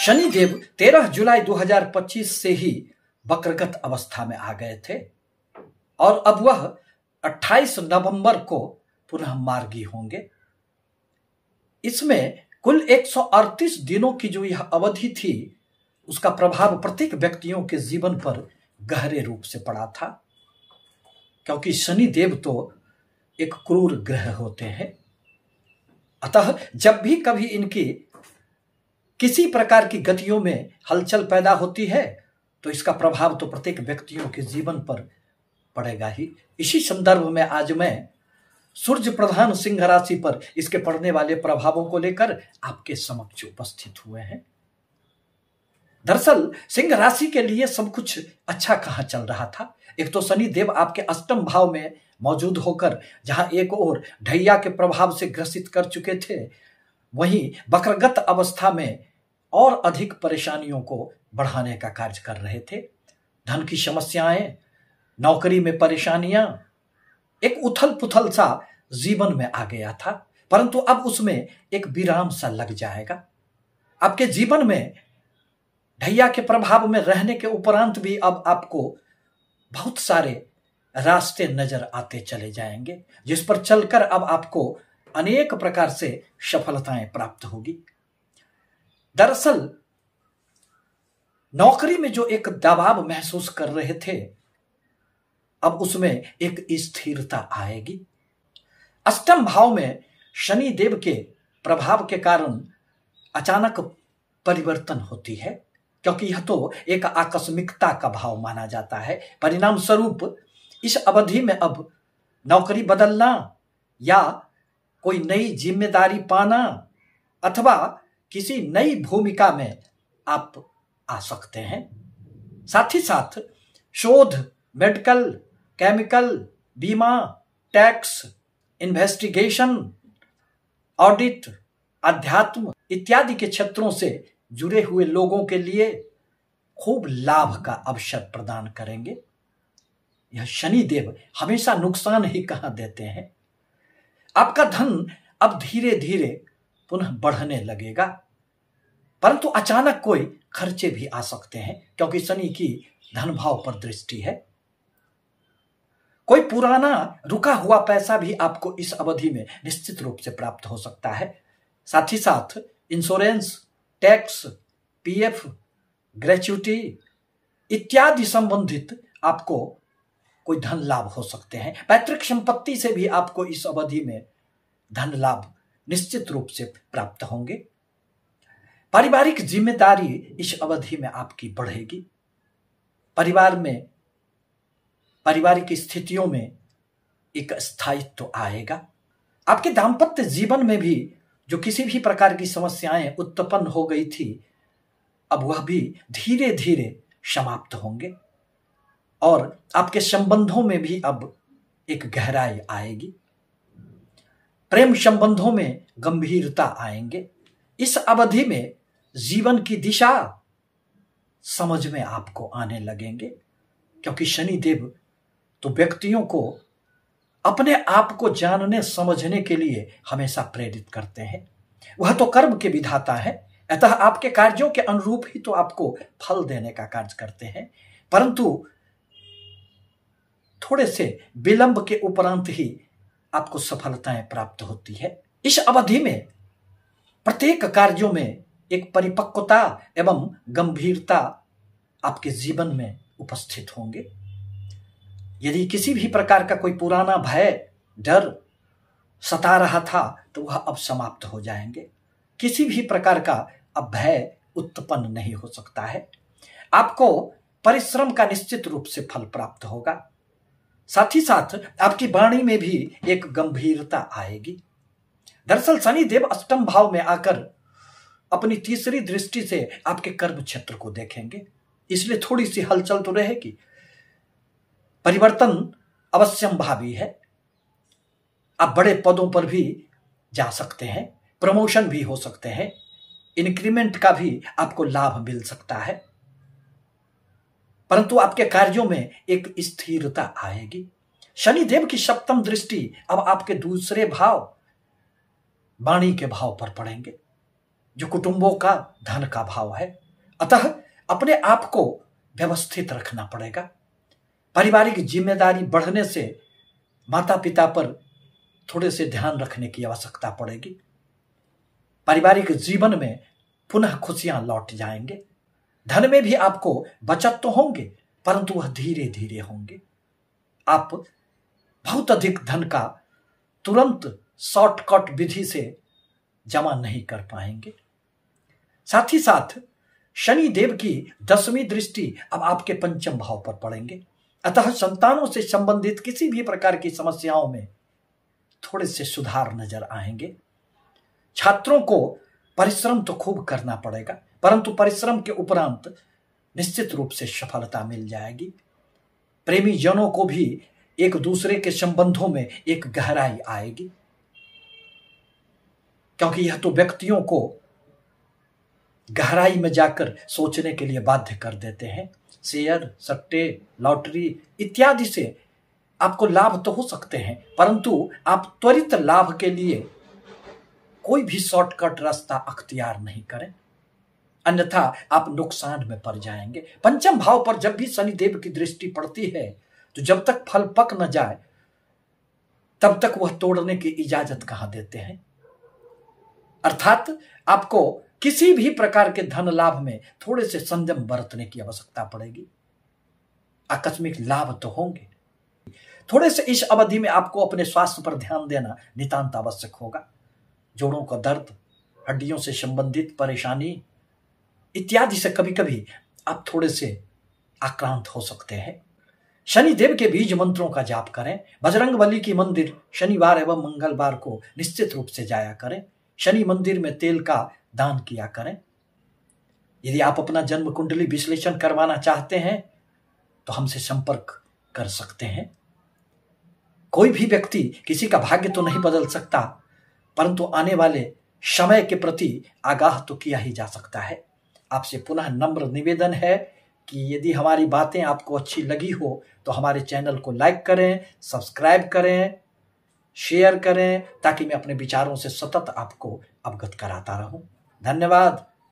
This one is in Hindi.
शनि देव 13 जुलाई 2025 से ही वक्रगत अवस्था में आ गए थे और अब वह 28 नवंबर को पुनः मार्गी होंगे। इसमें कुल 138 दिनों की जो यह अवधि थी, उसका प्रभाव प्रत्येक व्यक्तियों के जीवन पर गहरे रूप से पड़ा था, क्योंकि शनि देव तो एक क्रूर ग्रह होते हैं। अतः जब भी कभी इनकी किसी प्रकार की गतियों में हलचल पैदा होती है तो इसका प्रभाव तो प्रत्येक व्यक्तियों के जीवन पर पड़ेगा ही। इसी संदर्भ में आज मैं सूर्य प्रधान सिंह राशि पर इसके पड़ने वाले प्रभावों को लेकर आपके समक्ष उपस्थित हुए हैं। दरअसल सिंह राशि के लिए सब कुछ अच्छा कहाँ चल रहा था। एक तो शनि देव आपके अष्टम भाव में मौजूद होकर जहां एक ओर ढैया के प्रभाव से ग्रसित कर चुके थे, वहीं वक्रगत अवस्था में और अधिक परेशानियों को बढ़ाने का कार्य कर रहे थे। धन की समस्याएं, नौकरी में परेशानियां, एक उथल पुथल सा जीवन में आ गया था, परंतु अब उसमें एक विराम सा लग जाएगा। आपके जीवन में ढैया के प्रभाव में रहने के उपरांत भी अब आपको बहुत सारे रास्ते नजर आते चले जाएंगे, जिस पर चलकर अब आपको अनेक प्रकार से सफलताएं प्राप्त होगी। दरअसल नौकरी में जो एक दबाव महसूस कर रहे थे, अब उसमें एक स्थिरता आएगी। अष्टम भाव में शनि देव के प्रभाव के कारण अचानक परिवर्तन होती है, क्योंकि यह तो एक आकस्मिकता का भाव माना जाता है। परिणाम स्वरूप इस अवधि में अब नौकरी बदलना या कोई नई जिम्मेदारी पाना अथवा किसी नई भूमिका में आप आ सकते हैं। साथ ही साथ शोध, मेडिकल, केमिकल, बीमा, टैक्स, इन्वेस्टिगेशन, ऑडिट, अध्यात्म इत्यादि के क्षेत्रों से जुड़े हुए लोगों के लिए खूब लाभ का अवसर प्रदान करेंगे। यह शनि देव हमेशा नुकसान ही कहां देते हैं। आपका धन अब धीरे धीरे पुनः बढ़ने लगेगा, परंतु अचानक कोई खर्चे भी आ सकते हैं, क्योंकि शनि की धन भाव पर दृष्टि है। कोई पुराना रुका हुआ पैसा भी आपको इस अवधि में निश्चित रूप से प्राप्त हो सकता है। साथ ही साथ इंश्योरेंस, टैक्स, पीएफ, ग्रेच्युटी इत्यादि संबंधित आपको कोई धन लाभ हो सकते हैं। पैतृक संपत्ति से भी आपको इस अवधि में धन लाभ निश्चित रूप से प्राप्त होंगे। पारिवारिक जिम्मेदारी इस अवधि में आपकी बढ़ेगी। परिवार में पारिवारिक स्थितियों में एक स्थायित्व आएगा। आपके दाम्पत्य जीवन में भी जो किसी भी प्रकार की समस्याएं उत्पन्न हो गई थी, अब वह भी धीरे धीरे समाप्त होंगे और आपके संबंधों में भी अब एक गहराई आएगी। प्रेम संबंधों में गंभीरता आएंगे। इस अवधि में जीवन की दिशा समझ में आपको आने लगेंगे, क्योंकि शनि देव तो व्यक्तियों को अपने आप को जानने समझने के लिए हमेशा प्रेरित करते हैं। वह तो कर्म के विधाता है, अतः आपके कार्यों के अनुरूप ही तो आपको फल देने का कार्य करते हैं, परंतु थोड़े से विलंब के उपरांत ही आपको सफलताएं प्राप्त होती है। इस अवधि में प्रत्येक कार्यों में एक परिपक्वता एवं गंभीरता आपके जीवन में उपस्थित होंगे। यदि किसी भी प्रकार का कोई पुराना भय, डर सता रहा था तो वह अब समाप्त हो जाएंगे। किसी भी प्रकार का अब भय उत्पन्न नहीं हो सकता है। आपको परिश्रम का निश्चित रूप से फल प्राप्त होगा। साथ ही साथ आपकी वाणी में भी एक गंभीरता आएगी। दरअसल शनि देव अष्टम भाव में आकर अपनी तीसरी दृष्टि से आपके कर्म क्षेत्र को देखेंगे, इसलिए थोड़ी सी हलचल तो रहेगी। परिवर्तन अवश्यंभावी है। आप बड़े पदों पर भी जा सकते हैं, प्रमोशन भी हो सकते हैं, इंक्रीमेंट का भी आपको लाभ मिल सकता है, परंतु आपके कार्यों में एक स्थिरता आएगी। शनि देव की सप्तम दृष्टि अब आपके दूसरे भाव वाणी के भाव पर पड़ेंगे। जो कुटुंबों का धन का भाव है। अतः अपने आप को व्यवस्थित रखना पड़ेगा। पारिवारिक जिम्मेदारी बढ़ने से माता पिता पर थोड़े से ध्यान रखने की आवश्यकता पड़ेगी। पारिवारिक जीवन में पुनः खुशियां लौट जाएंगे। धन में भी आपको बचत तो होंगे, परंतु वह धीरे धीरे होंगे। आप बहुत अधिक धन का तुरंत शॉर्टकट विधि से जमा नहीं कर पाएंगे। साथ ही साथ शनि देव की 10वीं दृष्टि अब आपके पंचम भाव पर पड़ेंगे। अतः संतानों से संबंधित किसी भी प्रकार की समस्याओं में थोड़े से सुधार नजर आएंगे। छात्रों को परिश्रम तो खूब करना पड़ेगा, परंतु परिश्रम के उपरांत निश्चित रूप से सफलता मिल जाएगी। प्रेमी जनों को भी एक दूसरे के संबंधों में एक गहराई आएगी, क्योंकि यह तो व्यक्तियों को गहराई में जाकर सोचने के लिए बाध्य कर देते हैं। शेयर, सट्टे, लॉटरी इत्यादि से आपको लाभ तो हो सकते हैं, परंतु आप त्वरित लाभ के लिए कोई भी शॉर्टकट रास्ता अख्तियार नहीं करें, अन्यथा आप नुकसान में पड़ जाएंगे। पंचम भाव पर जब भी शनि देव की दृष्टि पड़ती है तो जब तक फल पक न जाए तब तक वह तोड़ने की इजाजत कहां देते हैं। अर्थात आपको किसी भी प्रकार के धन लाभ में थोड़े से संयम बरतने की आवश्यकता पड़ेगी। आकस्मिक लाभ तो होंगे, थोड़े से इस अवधि में आपको अपने स्वास्थ्य पर ध्यान देना नितांत आवश्यक होगा। जोड़ों का दर्द, हड्डियों से संबंधित परेशानी इत्यादि से कभी कभी आप थोड़े से आक्रांत हो सकते हैं। शनि देव के बीज मंत्रों का जाप करें। बजरंगबली की मंदिर शनिवार एवं मंगलवार को निश्चित रूप से जाया करें। शनि मंदिर में तेल का दान किया करें। यदि आप अपना जन्म कुंडली विश्लेषण करवाना चाहते हैं तो हमसे संपर्क कर सकते हैं। कोई भी व्यक्ति किसी का भाग्य तो नहीं बदल सकता, परंतु आने वाले समय के प्रति आगाह तो किया ही जा सकता है। आपसे पुनः नम्र निवेदन है कि यदि हमारी बातें आपको अच्छी लगी हो तो हमारे चैनल को लाइक करें, सब्सक्राइब करें, शेयर करें, ताकि मैं अपने विचारों से सतत आपको अवगत कराता रहूं। धन्यवाद।